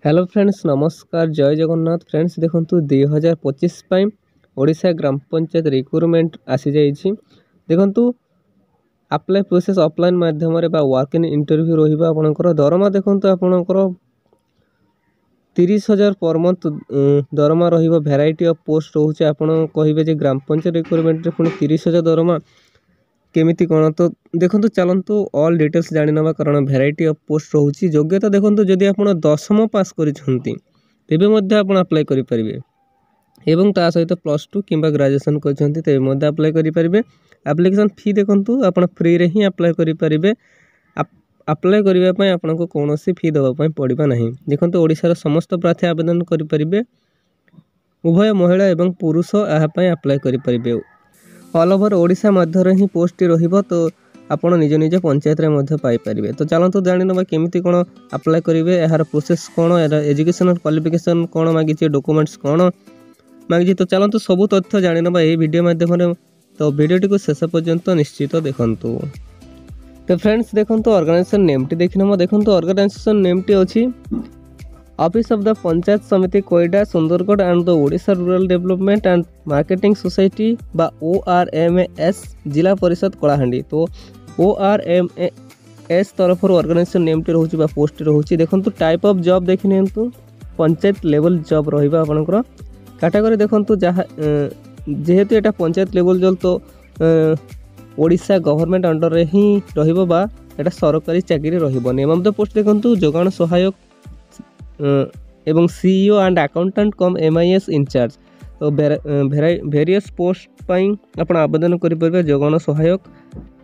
Hello friends नमस्कार जय Jagannath friends देखो 2025 ओडिशा ग्राम पंचायत रिक्रुटमेंट आसी जाइए देखु अप्लाई प्रोसेस ऑफलाइन माध्यम वर्क इन इंटरव्यू रहा आपंकर दरमा देखो आपंकर 30,000 पर मंथ दरमा रैरायटी ऑफ पोस्ट रोचे आप कहे ग्राम पंचायत रिक्रुटमेंट पुणी 30,000 दरमा केमिति कौन तो देखो चलतु ऑल डिटेल्स जानी ना कारण भेराइटी ऑफ पोस्ट रोचे योग्यता देखो जदि आप 10वीं पास करते अप्लाई करेंगे एवं ता सहित +2 कि ग्रेजुएशन करते अप्लाई करेंगे। एप्लिकेशन फी देखो आप फ्री रे ही अप्लाई करेंगे अप्लाई करने आपको कौन फी देवाई पड़ा ना देखो ओडिशार समस्त प्रार्थी आवेदन करेंगे उभय महिला एवं पुरुष यहाँ अप्लाई करेंगे ऑल ओवर ओडिशा मध्य ही पोस्ट रहिबो तो आपण निज निज पंचायत रे मध्य पाई परिबे। तो चलंतु जानि नबा केमिति कोन अप्लाई करिवे यार प्रोसेस कोन एजुकेशनल क्वालिफिकेशन कोन मागिचे डॉक्यूमेंट्स कोन मागिचे तो चलंतु सब तथ्य जानि नबा ए वीडियो माध्यम रे तो वीडियोटी को शेष पर्यंत निश्चित देखंतु। तो फ्रेंड्स देखंतु ऑर्गेनाइजेशन नेमटी देखिनम देखंतु ऑर्गेनाइजेशन नेमटी अछि ऑफिस ऑफ द पंचायत समिति Koida Sundargarh and the Odisha rural development and marketing society बा ORMAS जिला परिषद कलाहांडी। तो ORMAS तरफ ऑर्गेनाइजेशन नेमटी रोचे बा पोस्ट रोचे देखंतु टाइप ऑफ जॉब देखि नियंतु पंचायत लेवल जॉब रहिबा आपनकर कैटेगरी देखंतु जहा जेहेतु एटा पंचायत लेवल जॉब तो ओडिशा गवर्नमेंट अंडर रे ही रहिबो बा एटा सरकारी चाकरी रहिबो। नेम ऑफ द पोस्ट देखंतु जोगान सहायक एवं CEO and accountant cum MIS incharge. तो वेरियस पोस्ट पाई आपण आवेदन करेंगे जोगान सहायक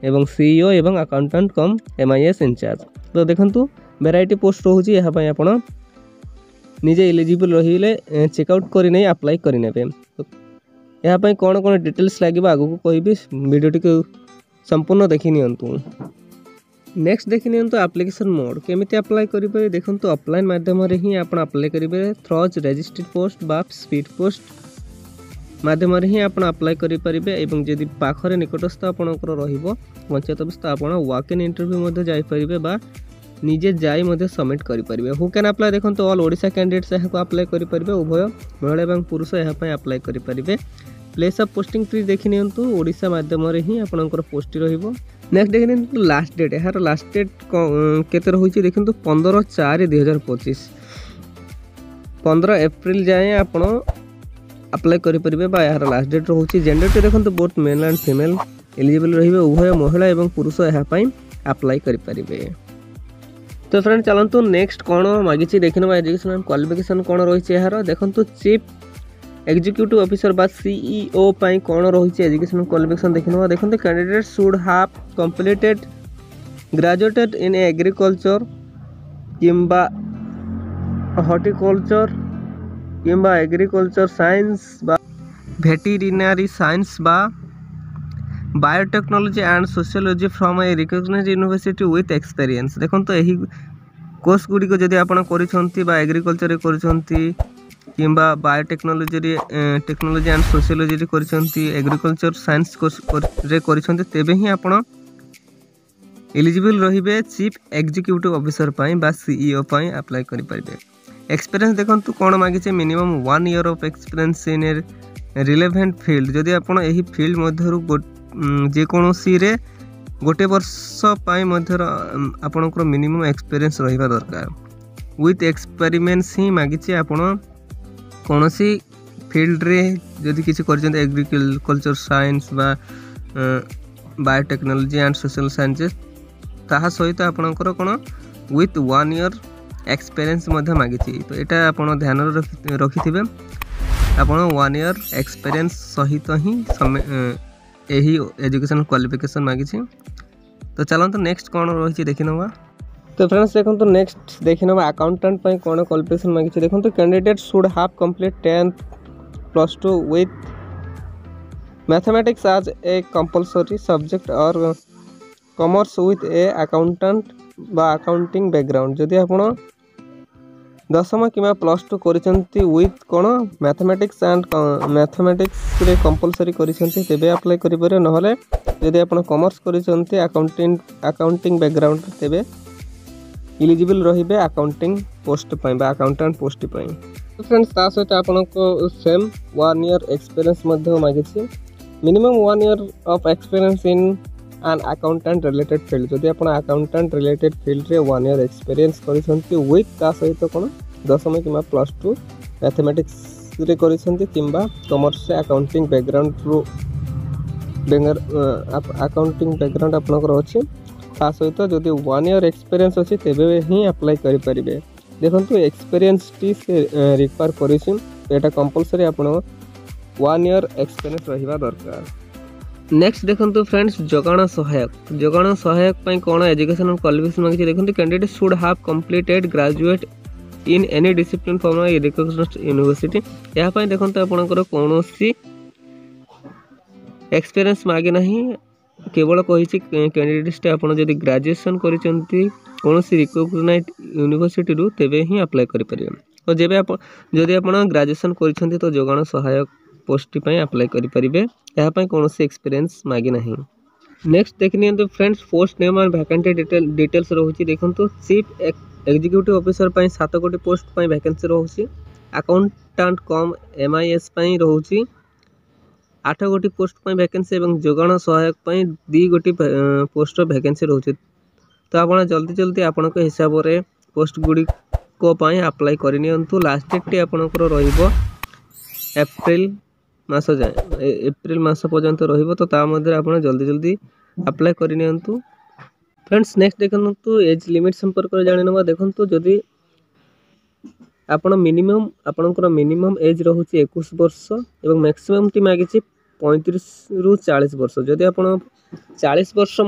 एवं CEO एवं अकाउंटेंट कम MIS इंचार्ज। तो देखंतु वेराइटी पोस्ट रोचे यहाँ आपण निजे एलिजिबल रहिले चेकआउट करी नहीं अप्लाई करी नेबे। तो यहाँ कौन कौन डिटेल्स लगे आगू कहबी वीडियोटी को संपूर्ण देखि नियंतु। नेक्स्ट देखि नियंतु एप्लिकेशन मोड केमिति अप्लाई करेंगे देखो ऑफलाइन माध्यम ही आप अप्लाई करेंगे थ्रोज रजिस्टर्ड पोस्ट बा स्पीड पोस्ट माध्यम ही आप अप्लाई करेंगे एवं जदि पाखरे निकटस्थ आपंकर पंचायत ऑफिस तो आप वॉक इन इंटरव्यू जाइए बा निजे जाई सबमिट करेंगे। हु कैन अप्लाई देखो ऑल ओडिशा कैंडिडेट्स यहाँ अप्लाई करेंगे उभय महिला और पुरुष यहाँ अप्लाई करेंगे। प्लेस ऑफ पोस्टिंग प्लीज देखि नियंतु ओडिशा माध्यम ही आपंकर पोस्ट रहिबो। नेक्स्ट देखि नियंतु लास्ट डेट यार लास्ट डेट केते रहुछि देखंतु 15/4/2025 15 एप्रिल जाए आपण अप्लाई करि परिबे बा यार लास्ट डेट रहुछि। जेंडर के देखंतु both male and female eligible रहिबे उभय महिला एवं पुरुष यहाँ पई अप्लाई करि परिबे। तो फ्रेंड चलंतु नेक्स्ट कोन मागिछि देखिनबा एजुकेशनल क्वालिफिकेशन कोन रहिछि यार देखंतु चीफ एग्जीक्यूटिव ऑफिसर बा CEO पाई कौन रही एजुकेशनल क्वालिफिकेशन देखिनबा देखंतु candidate should have completed graduated in agriculture किंबा हॉर्टिकल्चर किंबा एग्रीकल्चर साइंस बा वेटरनरी साइंस बा biotechnology and sociology from a recognised university with experience. देखंतु एही कोर्स गुडी को जदि आपण करिसंती बा एग्रीकल्चर करिसंती किंबा बायोटेक्नोलॉजी टेक्नोलॉजी एंड सोशियोलॉजी करिसंती एग्रीकल्चर साइंस रे करिसंती तेबे ही आपण एलिजिबल रहिबे चीफ एग्जीक्यूटिव ऑफिसर पाई बा CEO पाई अप्लाई करि परिबे। एक्सपीरियंस देखंतु कोन मागिचे minimum 1 year of experience in a relevant field जदि आपण एही फील्ड मध्यरु जे कोनोसी रे गोटे वर्ष पाई मध्यर आपणकर मिनिमम एक्सपीरियंस रहिबा दरकार विथ एक्सपेरिमेंट्स ही मागिचे आपण कौन सी फील्ड रे जदि किसी कर एग्रीकल्चर साइंस बा बायोटेक्नोलॉजी एंड सोशल साइंसेस ताहा सहित आपणकर कौन विथ 1 ईयर एक्सपीरियंस मागिछि। तो यहाँ आप ध्यान रखिथिबे आपण 1 ईयर एक्सपीरियंस सहित ही यही एजुकेशनल क्वालिफिकेशन मागिछि। तो चलंतु नेक्स्ट कौन रही देखि नबा। तो फ्रेंड्स देखो नेक्स्ट देखि नबा अकाउंटेंट पाई कौन क्वालिफिकेशन मागिछि देखो candidate should have complete 10th +2 with mathematics as a compulsory subject और कॉमर्स विथ ए अकाउंटेंट बा अकाउंटिंग बैकग्राउंड। जदि आपण 10वीं कि +2 करिसंती विथ कौन मैथमेटिक्स एंड मैथमेटिक्स रे कंपलसरी करिसंती तेबे अप्लाई करि परिबे नहले जदि आपण कॉमर्स करिसंती अकाउंटिंग बैकग्राउंड तेबे इलिजिबल रहिबे अकाउंटिंग पोस्ट पई बा अकाउंटेंट पोस्ट पई। तो फ्रेंड्स ता सहित आपनको सेम 1 ईयर एक्सपीरियंस मध्ये मागिछि। Minimum 1 year of experience in an accountant related field. जदि आपण अकाउंटेंट रिलेटेड फील्ड रे 1 ईयर एक्सपीरियंस करिसंती विथ ता सहित कोन 10वीं किबा +2 मैथमेटिक्स रे करिसंती किबा कॉमर्स से अकाउंटिंग बैकग्राउंड रो अकाउंटिंग बैकग्राउंड आपनकर अछि ता सहित जदि 1 ईयर एक्सपीरियंस अछि तेबे ही अप्लाई करि परिबे। देखंतु एक्सपीरियंस टी से रिक्वायर करिसिन एटा कंपलसरी आपण 1 ईयर एक्सपीरियंस रहिबा दरकार। नेक्स्ट देखंतु फ्रेंड्स जोगाण सहायक पई कोन एजुकेशन क्वालिफिकेशन मागिछि। देखंतु candidate should have completed graduate in any discipline from a recognised university. या पई देखंतु आपनकर कोनोसी एक्सपीरियंस मागे नहीं, केवल कही कैंडिडेट आपन जदि ग्रेजुएशन करिसंती कोनोसी रिकॉग्नाइज्ड यूनिवर्सिटी रु तेबे ही अप्लाई करि परिबे। तो जेबे आप जदि आपन ग्रेजुएशन करिसंती तो जोगाण सहायक पोस्ट पई अप्लाई करि परिबे। या पई कोनोसी एक्सपीरियंस मागे नहीं। नेक्स्ट देखनी तो फ्रेंड्स पोस्ट नेम और वैकेंसी डिटेल्स रहउची। देखंतु चीफ एग्जीक्यूटिव ऑफिसर पई 7 गोटी पोस्ट पई वैकेंसी रहउची। अकाउंटेंट कम एमआईएस पई रहउची 8 गोटी पोस्ट पई वैकेंसी एवं जोगाण सहायक पई 2 गोटी पोस्ट वैकेंसी रहउची। तो आपण जल्दी आपण के हिसाब रे पोस्ट गुडी को पई अप्लाई करिनियंतु। लास्ट डेट टी आपनकर रहिबो अप्रैल मास जाए, अप्रैल मास पर्यंत रहिबो। तो ता मध्ये आपण जल्दी अप्लाई करिनियंतु। फ्रेंड्स नेक्स्ट देखंतु एज लिमिट संपर्क जानिनबा। देखंतु जदि आपण मिनिमम एज रहउची 21 वर्ष एवं मैक्सिमम टी मागिछि 35 रु 40 वर्ष। जदि आपण 40 वर्ष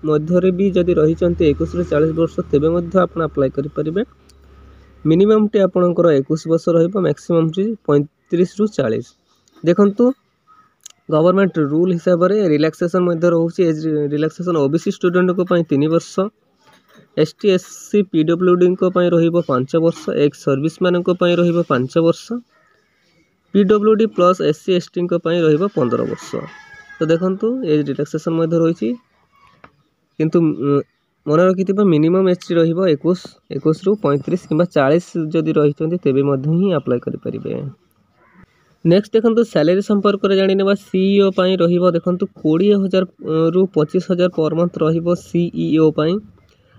मध्यरे भी जदि रहिचंती 21 रु 40 वर्ष तेबे मध्ये आपण अप्लाई करि परिबे। मिनिमम टी आपणकर 21 वर्ष रहिबो, मैक्सिमम टी 35 रु 40। देखंतु गवर्नमेंट रूल हिसाब रे रिलैक्सेशन मध्ये रहउची। एज रिलैक्सेशन ओबीसी स्टूडेंट को पई 3 वर्ष, एसटी एससी पीडब्ल्यूडी को पई रहिबो 5 वर्ष, एक्स सर्विसमैन को पई रहिबो 5 वर्ष, पीडब्ल्यूडी प्लस एससी एसटी को पई रहिबो 15 वर्ष। तो देखंतु एज रिलैक्सेशन मध्ये रहिची, किंतु मन रखिथिबा मिनिमम एज रहिबो 21 रु 35 किबा 40 जदि रहिचंती तेबे मध्ये ही अप्लाई करि परिबे। नेक्स्ट देखंतु सैलरी संपर्क रे जानिनेबा। सीईओ पई रहिबो देखंतु 20000 रु 25000 पर मंथ रहिबो सीईओ पई।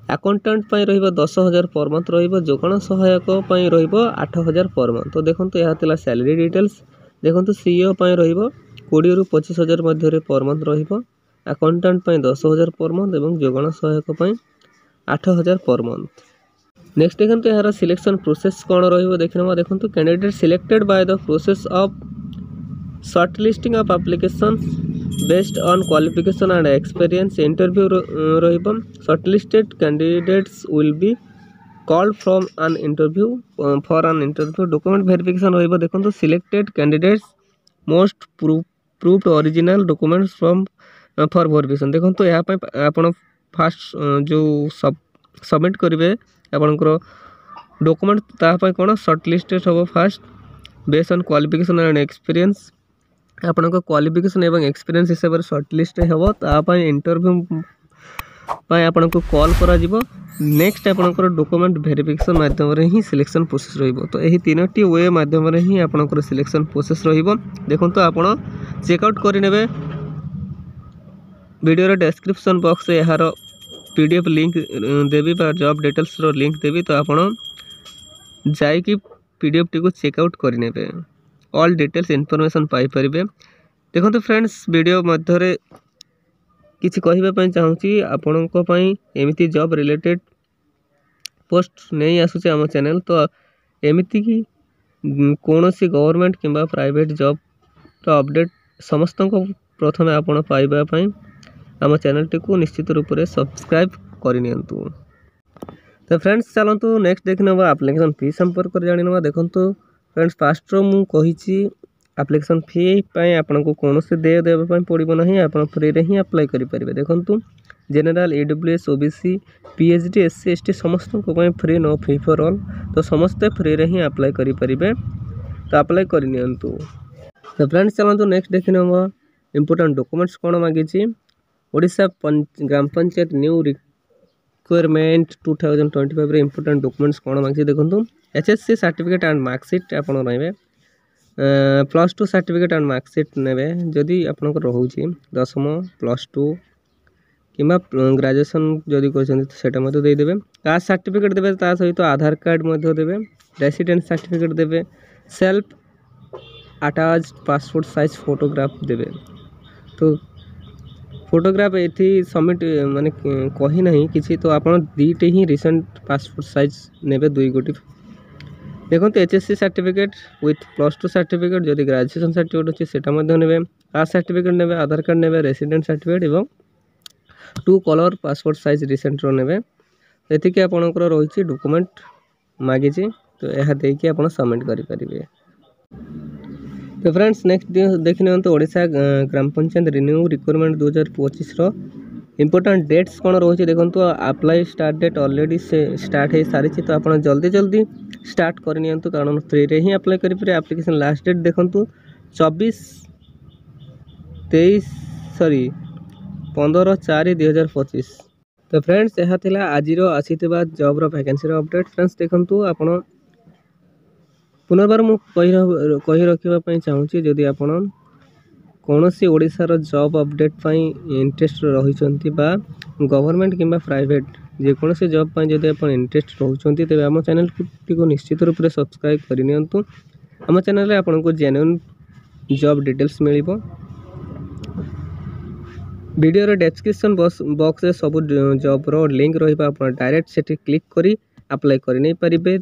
अकाउंटेंट पई रहिबो 10000 पर मंथ रहिबो। जोगाण सहायक पई रहिबो 8000 पर मंथ। तो देखंतु यहा तिला सैलरी डिटेल्स। देखंतु सीईओ पई रहिबो 20 रु 25000 मध्ये रे पर मंथ रहिबो। अकाउंटेंट पई 10000 पर मंथ एवं जोगाण सहायक पई 8000 पर मंथ। नेक्स्ट देखंतु यार सिलेक्शन प्रोसेस कोन रहिबो देखिनबा। देखंतु candidate selected by the process of shortlisting of application based on qualification and experience. Interview रहिबो। Shortlisted candidates will be called from an interview for an interview. Document verification रहिबो। देखंतु selected candidates most proved original documents from for verification. देखंतु या पे आपण fast जो submit करिवे आपनकर डॉक्यूमेंट ता पय कोन शॉर्टलिस्टेड हो fast based on qualification and experience. आपनकर क्वालिफिकेशन एवं एक्सपीरियंस हिसाब रे शॉर्टलिस्ट हो ता पय इंटरव्यू पय आपनको कॉल करा जिवो। नेक्स्ट आपनकर डॉक्यूमेंट वेरिफिकेशन माध्यम रे ही सिलेक्शन प्रोसेस रहिबो। तो एही तीनोटी वे माध्यम रे ही आपनकर सिलेक्शन प्रोसेस रहिबो। देखंतु आपण चेक आउट करि नेबे। वीडियो रे डिस्क्रिप्शन बॉक्स रे यार पीडीएफ लिंक देबी बा जॉब डिटेल्स रो लिंक देबी। तो आपण जाई कि पीडीएफ टी को चेक आउट करि नेबे। ऑल डिटेल्स इन्फॉर्मेशन पाई परिबे। देखंतु फ्रेंड्स वीडियो मध्य रे किछि कहिबा पई चाहूची आपनको पई एमिति जॉब रिलेटेड पोस्ट नै आसुचे हम चैनल। तो एमिति कि कोनोसी गवर्नमेंट किबा प्राइवेट जॉब तो अपडेट समस्त को प्रथमे आपण पाइबा पई हम चैनल टी को निश्चित रूप से सब्सक्राइब करिनियंतु। तो फ्रेंड्स चलंतु नेक्स्ट देखिनबा एप्लीकेशन फी संपर्क कर जानिनबा। देखंतु फ्रेंड्स फास्ट रो मु कहिची एप्लीकेशन फी पई आपनको कोनोसी देबा पई पड़िबो नाही। आपण फ्री रे ही अप्लाई करि परिबे। देखंतु general EWS OBC PhD SC ST समस्त को पई free no fee for all. तो समस्त फ्री रे ही अप्लाई करि परिबे। तो अप्लाई करिनियंतु। तो फ्रेंड्स चलंतु नेक्स्ट देखिनबा इंपोर्टेंट डॉक्यूमेंट्स कोन मागिची। Odisha gram panchayat new requirement 2025 important documents कौन मांगी देखो एचएससी सर्टिफिकेट एंड मार्कशीट आपन रहिबे +2 सर्टिफिकेट एंड मार्कशीट नेबे जदि आपन रोचे 10th +2 किंबा ग्रेजुएशन जदि करछन सेटा मते दे देबे कास्ट सर्टिफिकेट देबे ता सहित आधार कार्ड मते देबे रेसिडेंस सर्टिफिकेट देबे self attached passport size photograph देबे तो फोटोग्राफ एथि सबमिट माने कही नहीं किसी तो आपन दीटे ही रिसेंट पासपोर्ट साइज नेबे 2 गोटी देखो एचएससी सर्टिफिकेट विथ +2 सर्टिफिकेट जदि ग्रेजुएशन सर्टिफिकेट अच्छे सेटा मध्य नेबे कास्ट सर्टिफिकेट नेबे आधार कार्ड नेबे रेसिडेंट सर्टिफिकेट एवं 2 कलर पासपोर्ट साइज रिसेंट रो नेबे एथि के आपनकर रहिछि डॉक्यूमेंट मागी छी तो यह देकी आपन सबमिट करि परिबे। तो फ्रेंड्स नेक्स्ट देखने तो ओडिशा ग्राम पंचायत रिन्यू रिक्वायरमेंट 2025 रो इंपोर्टेंट डेट्स कौन रोचे देखो तो अप्लाई स्टार्ट डेट ऑलरेडी से स्टार्ट हो सारी तो आप जल्दी जल्दी स्टार्ट करनी कारण फ्री रे ही अप्लाई करेंगे एप्लिकेशन लास्ट डेट देखो 15/4/2025 तो फ्रेंड्स यह थिला आज आसीथिबा जॉब रो वैकेंसी रो अपडेट फ्रेंड्स देखो आपण पुनर्बार मु कही रखा चाहूँगी जदि आपण कौन सी ओडिशार जॉब अपडेट पाई इंटरेस्ट रही गवर्नमेंट किंबा प्राइवेट जेकोसी जॉब पाई जदि आप इंटरेस्ट रोचंती तेज आम चैनल को निश्चित रूप से सब्सक्राइब करनी आम चैनल आपको जेन्युइन जॉब डिटेल्स मिल वीडियो डिस्क्रिप्शन बॉक्स सब जॉब रो लिंक रही डायरेक्ट से क्लिक करी अप्लाई कर नहीं पारे।